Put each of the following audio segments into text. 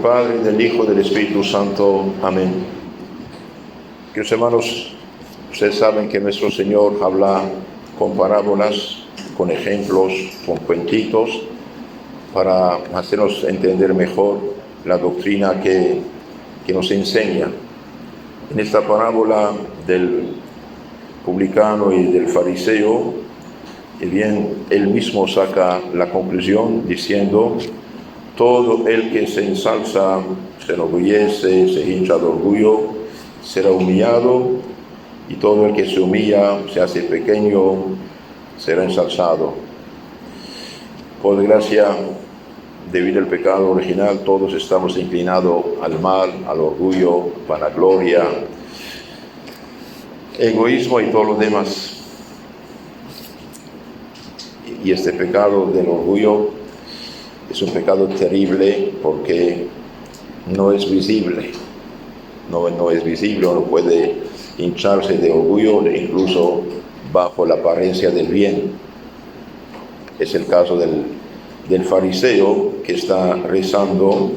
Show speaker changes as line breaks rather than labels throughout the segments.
Padre, del Hijo y del Espíritu Santo. Amén. Queridos hermanos, ustedes saben que nuestro Señor habla con parábolas, con ejemplos, con cuentitos, para hacernos entender mejor la doctrina que nos enseña. En esta parábola del publicano y del fariseo, bien, él mismo saca la conclusión diciendo: todo el que se ensalza, se enorgullece, se hincha de orgullo, será humillado, y todo el que se humilla, se hace pequeño, será ensalzado. Por desgracia, debido al pecado original, todos estamos inclinados al mal, al orgullo, vanagloria, egoísmo y todo lo demás. Y este pecado del orgullo es un pecado terrible porque no es visible. No es visible, uno puede hincharse de orgullo incluso bajo la apariencia del bien. Es el caso del fariseo que está rezando,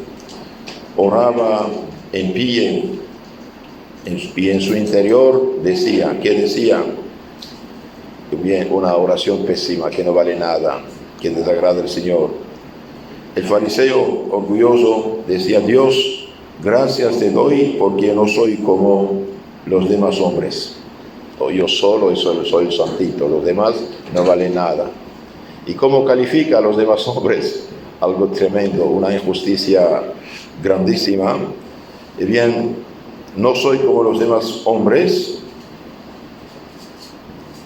oraba en pie, y en su interior decía, ¿qué decía? Bien, una oración pésima que no vale nada, que desagrada al Señor. El fariseo orgulloso decía: Dios, gracias te doy porque no soy como los demás hombres. O yo solo soy el santito, los demás no valen nada. ¿Y cómo califica a los demás hombres? Algo tremendo, una injusticia grandísima. Y bien, no soy como los demás hombres.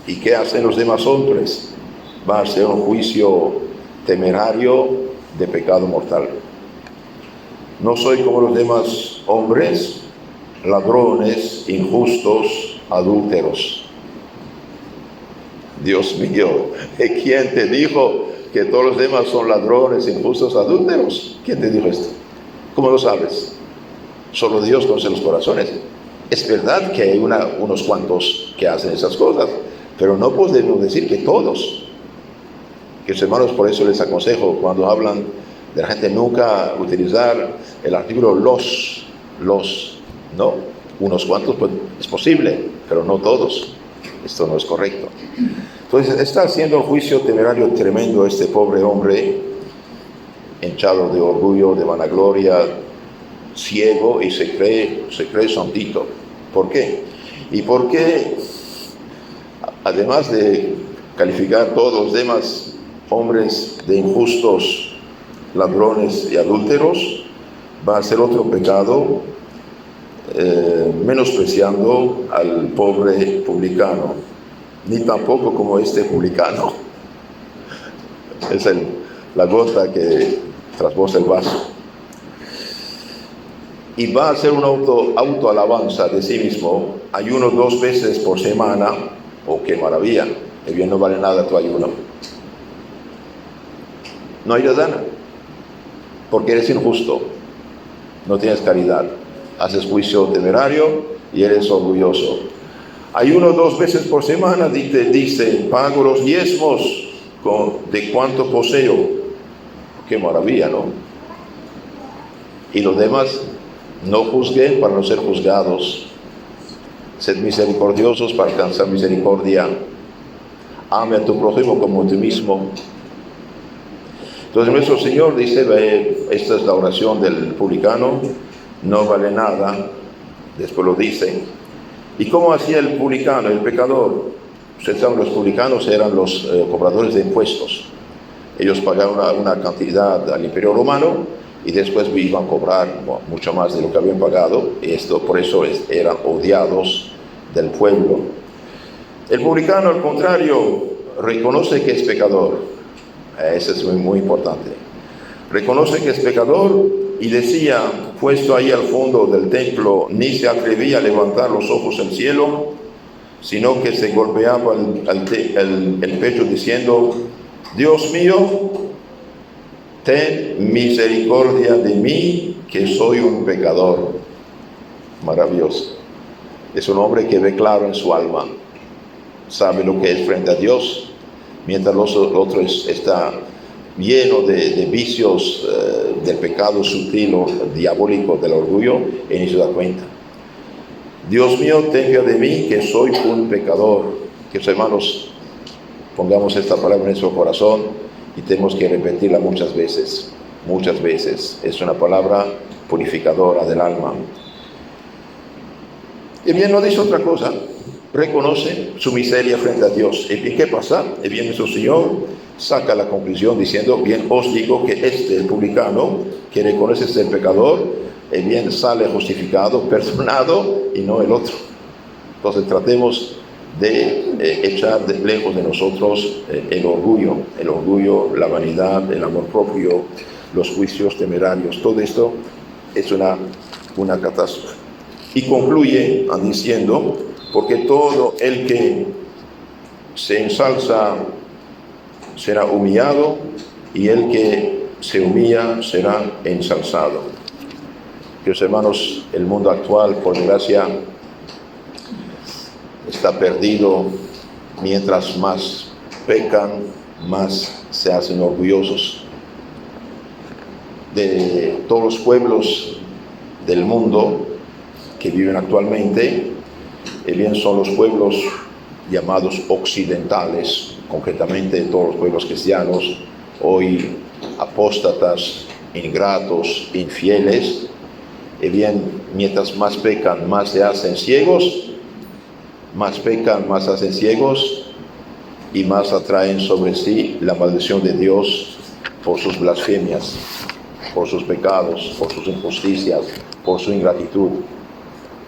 ¿Y qué hacen los demás hombres? Va a ser un juicio temerario de pecado mortal. No soy como los demás hombres, ladrones, injustos, adúlteros. Dios mío, ¿quién te dijo que todos los demás son ladrones, injustos, adúlteros? ¿Quién te dijo esto? ¿Cómo lo sabes? Solo Dios conoce los corazones. Es verdad que hay unos cuantos que hacen esas cosas, pero no podemos decir que todos. Que hermanos, por eso les aconsejo, cuando hablan de la gente, nunca utilizar el artículo los, no, unos cuantos, pues es posible, pero no todos. Esto no es correcto. Entonces está haciendo un juicio temerario tremendo este pobre hombre, hinchado de orgullo, de vanagloria, ciego, y se cree santito. ¿Por qué? Y por qué, además de calificar todos los demás hombres de injustos, ladrones y adúlteros, va a hacer otro pecado, menospreciando al pobre publicano, ni tampoco como este publicano. Es la gota que trasborda el vaso. Y va a hacer una autoalabanza de sí mismo: ayuno 2 veces por semana. Oh, qué maravilla, el bien no vale nada tu ayuno. No ayuda nada, porque eres injusto, no tienes caridad, haces juicio temerario y eres orgulloso. Ayuno 2 veces por semana, dice, pago los diezmos de cuanto poseo. Qué maravilla, ¿no? Y los demás, no juzguen para no ser juzgados. Sed misericordiosos para alcanzar misericordia. Ame a tu prójimo como a ti mismo. Entonces nuestro Señor dice, esta es la oración del publicano, no vale nada. Después lo dice. ¿Y cómo hacía el publicano, el pecador? Ustedes saben, los publicanos eran los cobradores de impuestos. Ellos pagaban una cantidad al Imperio Romano y después iban a cobrar mucho más de lo que habían pagado. Y por eso eran odiados del pueblo. El publicano, al contrario, reconoce que es pecador. Eso es muy, muy importante. Reconoce que es pecador y decía, puesto ahí al fondo del templo, ni se atrevía a levantar los ojos al cielo, sino que se golpeaba el pecho diciendo: Dios mío, ten misericordia de mí, que soy un pecador. Maravilloso. Es un hombre que ve claro en su alma, sabe lo que es frente a Dios, mientras los otros está lleno de vicios del pecado sutil o diabólico del orgullo, y ni se da cuenta. Dios mío, ten piedad de mí, que soy un pecador. Que hermanos, pongamos esta palabra en nuestro corazón y tenemos que repetirla muchas veces. Muchas veces. Es una palabra purificadora del alma. Y bien, no dice otra cosa. Reconoce su miseria frente a Dios. ¿Y bien qué pasa? Y bien, nuestro Señor saca la conclusión diciendo: bien, os digo que el publicano, que reconoce ser pecador, y bien sale justificado, perdonado, y no el otro. Entonces tratemos de echar de lejos de nosotros el orgullo, la vanidad, el amor propio, los juicios temerarios. Todo esto es una catástrofe. Y concluye diciendo: porque todo el que se ensalza será humillado, y el que se humilla será ensalzado. Queridos hermanos, el mundo actual, por desgracia, está perdido. Mientras más pecan, más se hacen orgullosos. De todos los pueblos del mundo que viven actualmente, bien son los pueblos llamados occidentales, concretamente todos los pueblos cristianos, hoy apóstatas, ingratos, infieles. Bien, mientras más pecan, más se hacen ciegos, más pecan, más se hacen ciegos, y más atraen sobre sí la maldición de Dios por sus blasfemias, por sus pecados, por sus injusticias, por su ingratitud.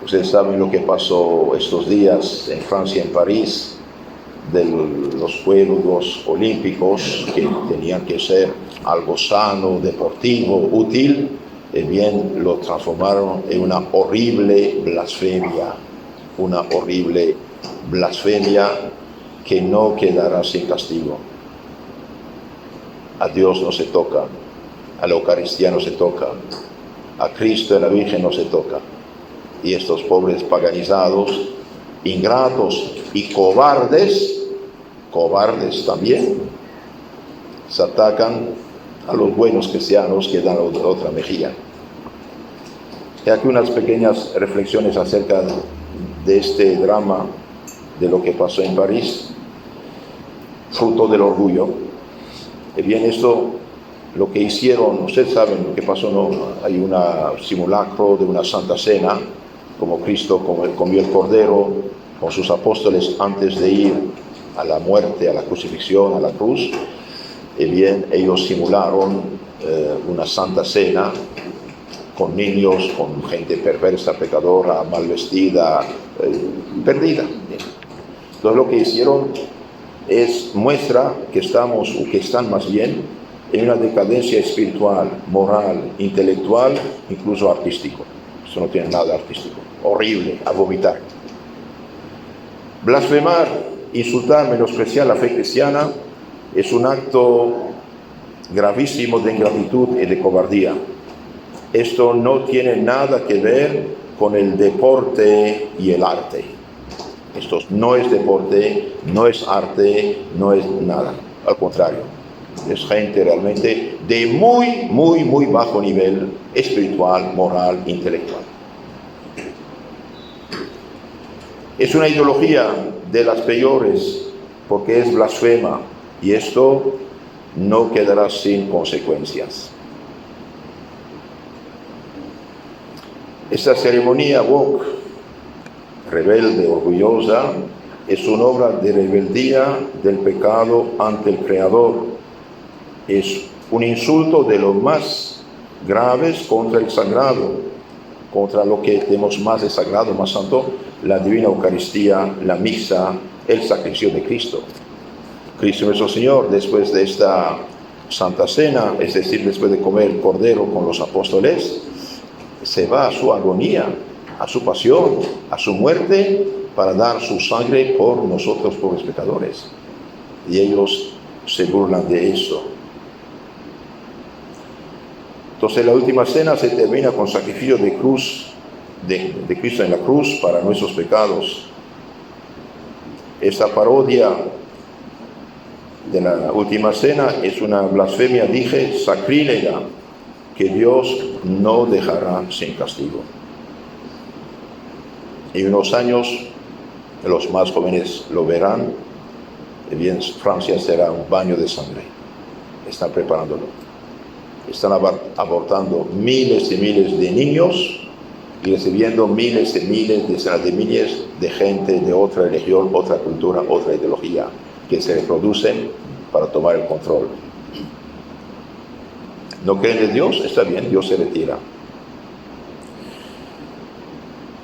Ustedes saben lo que pasó estos días en Francia, en París, de los Juegos Olímpicos, que tenían que ser algo sano, deportivo, útil. Bien, lo transformaron en una horrible blasfemia que no quedará sin castigo. A Dios no se toca, a la Eucaristía no se toca, a Cristo y a la Virgen no se toca. Y estos pobres paganizados, ingratos y cobardes también, se atacan a los buenos cristianos que dan otra mejilla. He aquí unas pequeñas reflexiones acerca de este drama, de lo que pasó en París, fruto del orgullo. Y bien, esto, lo que hicieron, ustedes saben lo que pasó, ¿no? Hay un simulacro de una Santa Cena, como Cristo comió el Cordero con sus apóstoles antes de ir a la muerte, a la crucifixión, a la cruz. Y bien, ellos simularon una Santa Cena con niños, con gente perversa, pecadora, mal vestida, perdida. Entonces lo que hicieron muestra que estamos, o que están más bien, en una decadencia espiritual, moral, intelectual, incluso artístico. Esto no tiene nada artístico. Horrible, a vomitar. Blasfemar, insultar, menospreciar la fe cristiana es un acto gravísimo de ingratitud y de cobardía. Esto no tiene nada que ver con el deporte y el arte. Esto no es deporte, no es arte, no es nada. Al contrario, es gente realmente de muy bajo nivel espiritual, moral, intelectual. Es una ideología de las peores porque es blasfema, y esto no quedará sin consecuencias. Esta ceremonia woke, rebelde, orgullosa, es una obra de rebeldía del pecado ante el Creador. Es un insulto de los más graves contra el sagrado, contra lo que tenemos más de sagrado, más santo, la divina Eucaristía, la misa, el sacrificio de Cristo. Cristo nuestro Señor, después de esta Santa Cena, es decir, después de comer el Cordero con los apóstoles, se va a su agonía, a su pasión, a su muerte, para dar su sangre por nosotros, pobres pecadores. Y ellos se burlan de eso. Entonces la última cena se termina con sacrificio de cruz, de Cristo en la cruz para nuestros pecados. Esta parodia de la última cena es una blasfemia, dije, sacrílega, que Dios no dejará sin castigo. En unos años, los más jóvenes lo verán, y bien, Francia será un baño de sangre. Están preparándolo. Están abortando miles y miles de niños y recibiendo miles y miles, decenas de miles de gente de otra religión, otra cultura, otra ideología, que se reproducen para tomar el control. ¿No creen en Dios? Está bien, Dios se retira.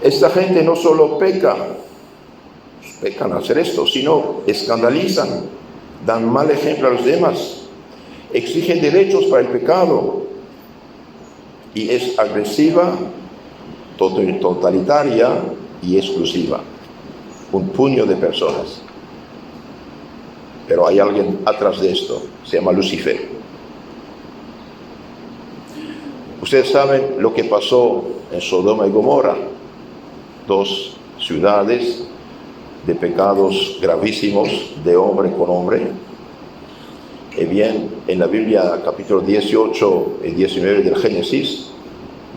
Esta gente no solo pecan al hacer esto, sino escandalizan, dan mal ejemplo a los demás, exigen derechos para el pecado y es agresiva, totalitaria y exclusiva. Un puño de personas. Pero hay alguien atrás de esto, se llama Lucifer. Ustedes saben lo que pasó en Sodoma y Gomorra, dos ciudades de pecados gravísimos de hombre con hombre. Y bien, en la Biblia, capítulo 18 y 19 del Génesis,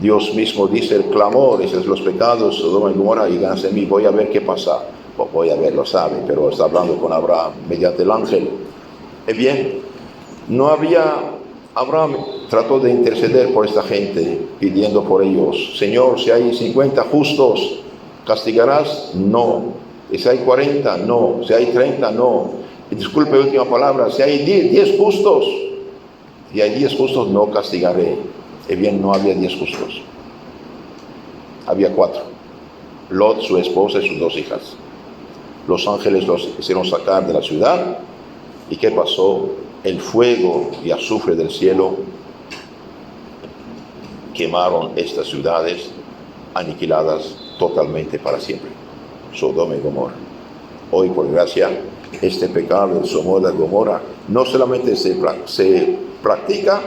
Dios mismo dice el clamor, esos los pecados, Sodoma y Gomorra, y ganas en mí, voy a ver qué pasa. Voy a ver, lo sabe, pero está hablando con Abraham mediante el ángel. Y bien, Abraham trató de interceder por esta gente, pidiendo por ellos, Señor, si hay 50 justos, ¿castigarás? No. Y si hay 40, no. Si hay 30, no. Y disculpe, última palabra, si hay 10 justos, si hay 10 justos, no castigaré. Y bien, no había 10 justos. Había 4. Lot, su esposa y sus 2 hijas. Los ángeles los hicieron sacar de la ciudad. ¿Y qué pasó? El fuego y azufre del cielo quemaron estas ciudades, aniquiladas totalmente para siempre. Sodoma y Gomorra. Hoy, por gracia, este pecado de Sodoma y Gomorra no solamente se practica,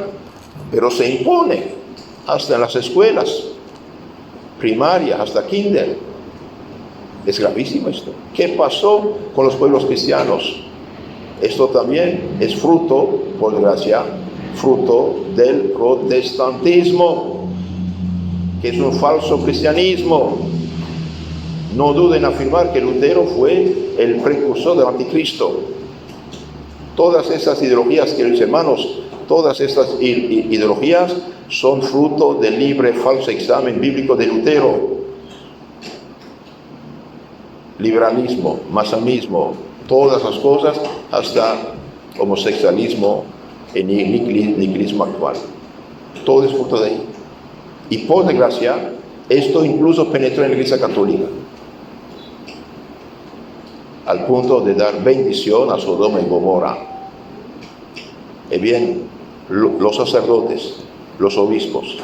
pero se impone hasta en las escuelas primarias, hasta kinder. Es gravísimo esto. ¿Qué pasó con los pueblos cristianos? Esto también es fruto, por desgracia, fruto del protestantismo, que es un falso cristianismo. No duden en afirmar que Lutero fue el precursor del anticristo. Todas esas ideologías, queridos hermanos, todas estas ideologías son fruto del libre falso examen bíblico de Lutero. Liberalismo, masonismo, todas las cosas, hasta homosexualismo y nihilismo actual. Todo es fruto de ahí. Y por desgracia, esto incluso penetró en la Iglesia Católica, al punto de dar bendición a Sodoma y Gomorra. Y bien, los sacerdotes, los obispos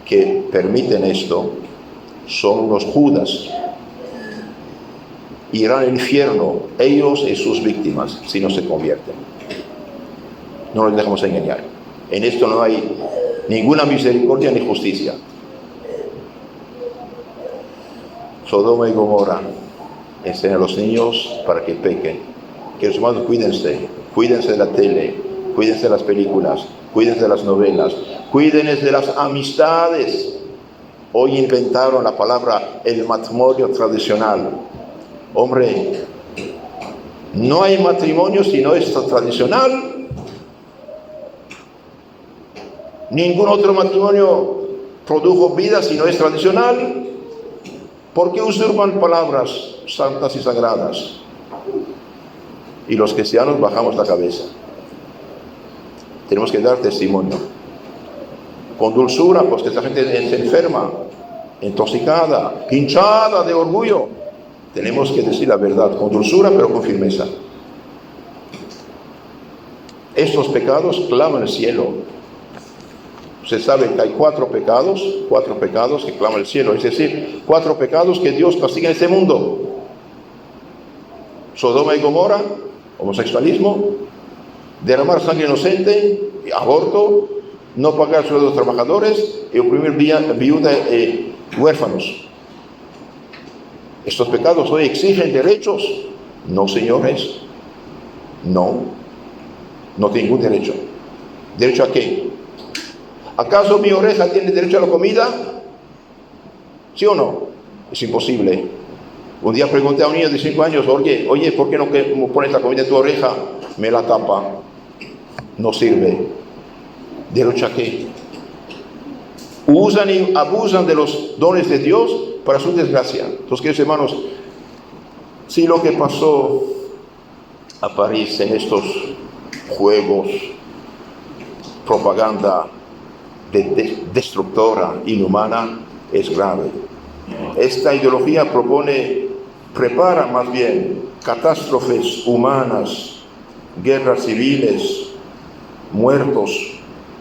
que permiten esto son unos Judas. Irán al infierno, ellos y sus víctimas, si no se convierten. No nos dejemos engañar. En esto no hay ninguna misericordia ni justicia. Sodoma y Gomorra enseñan a los niños para que pequen. Que los hermanos cuídense de la tele, cuídense de las películas, cuídense de las novelas, cuídense de las amistades. Hoy inventaron la palabra el matrimonio tradicional. Hombre, no hay matrimonio si no es tradicional. Ningún otro matrimonio produjo vida si no es tradicional. ¿Por qué usurpan palabras santas y sagradas? Y los cristianos bajamos la cabeza. Tenemos que dar testimonio. Con dulzura, pues que esta gente se enferma, intoxicada, hinchada de orgullo. Tenemos que decir la verdad, con dulzura, pero con firmeza. Estos pecados claman el cielo. Usted sabe que hay 4 pecados que claman el cielo. Es decir, 4 pecados que Dios castiga en este mundo. Sodoma y Gomorra, homosexualismo, derramar sangre inocente, aborto, no pagar sueldos a los trabajadores y oprimir viudas y huérfanos. Estos pecados hoy exigen derechos. No, señores, no. No tiene ningún derecho. ¿Derecho a qué? ¿Acaso mi oreja tiene derecho a la comida? ¿Sí o no? Es imposible. Un día pregunté a un niño de 5 años, oye, ¿por qué no pones la comida en tu oreja? Me la tapa. No sirve. ¿Derecho a qué? Usan y abusan de los dones de Dios para su desgracia. Entonces, queridos hermanos, si lo que pasó a París en estos juegos, propaganda destructora, inhumana, es grave. Esta ideología prepara más bien catástrofes humanas, guerras civiles, muertos,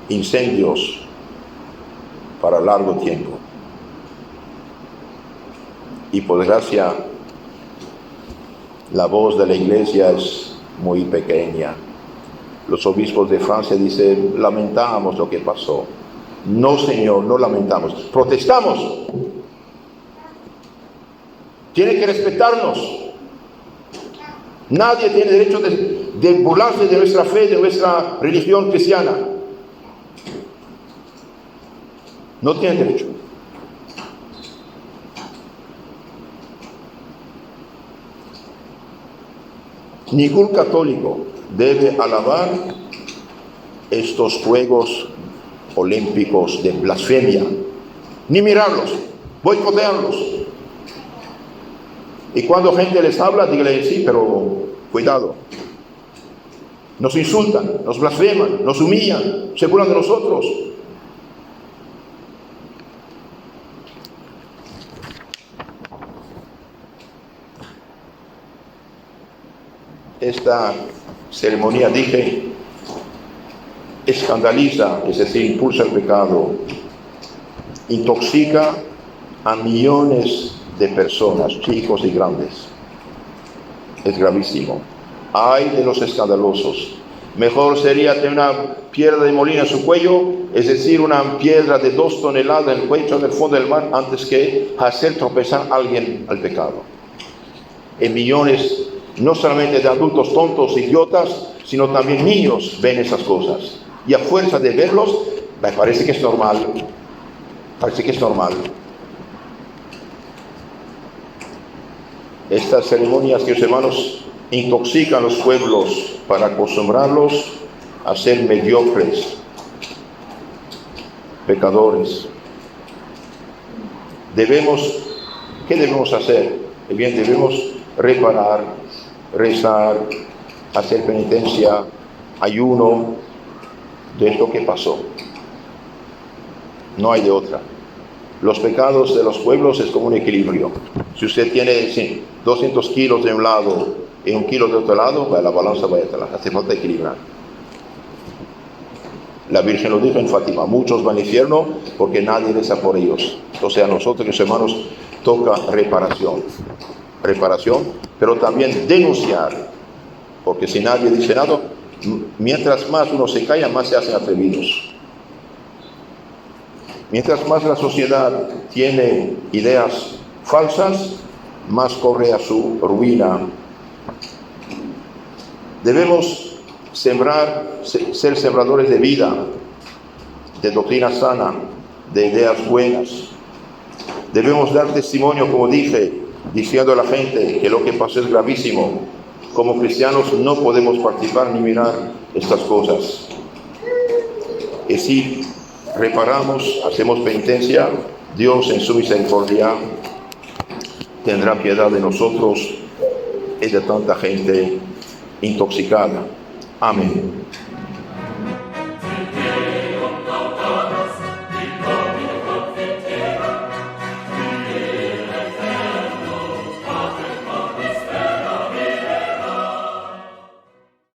incendios para largo tiempo. Y por desgracia, la voz de la iglesia es muy pequeña. Los obispos de Francia dicen, lamentamos lo que pasó. No, Señor, no lamentamos, protestamos. Tiene que respetarnos. Nadie tiene derecho de burlarse de nuestra fe, de nuestra religión cristiana. No tiene derecho. Ningún católico debe alabar estos Juegos Olímpicos de blasfemia, ni mirarlos, boicotearlos. Y cuando gente les habla, dígale, sí, pero cuidado. Nos insultan, nos blasfeman, nos humillan, se burlan de nosotros. Esta ceremonia, dije, escandaliza, es decir, impulsa el pecado, intoxica a millones de personas, chicos y grandes. Es gravísimo. Ay de los escandalosos. Mejor sería tener una piedra de molino en su cuello, es decir, una piedra de 2 toneladas en el cuello del fondo del mar, antes que hacer tropezar a alguien al pecado. En millones, no solamente de adultos tontos, idiotas, sino también niños ven esas cosas. Y a fuerza de verlos, me parece que es normal. Parece que es normal. Estas ceremonias, queridos hermanos, intoxican a los pueblos para acostumbrarlos a ser mediocres, pecadores. ¿Qué debemos hacer? Bien, debemos reparar, rezar, hacer penitencia, ayuno de esto que pasó. No hay de otra. Los pecados de los pueblos es como un equilibrio. Si usted tiene 200 kilos de un lado y 1 kilo de otro lado, la balanza va a atrás. Hace falta equilibrar. La Virgen lo dijo en Fátima, muchos van al infierno porque nadie reza por ellos. Entonces a nosotros, mis hermanos, toca reparación, pero también denunciar, porque si nadie dice nada, mientras más uno se calla, más se hacen atrevidos. Mientras más la sociedad tiene ideas falsas, más corre a su ruina. Debemos ser sembradores de vida, de doctrina sana, de ideas buenas. Debemos dar testimonio, como dije, diciendo a la gente que lo que pasó es gravísimo. Como cristianos no podemos participar ni mirar estas cosas. Y si reparamos, hacemos penitencia, Dios en su misericordia tendrá piedad de nosotros y de tanta gente intoxicada. Amén.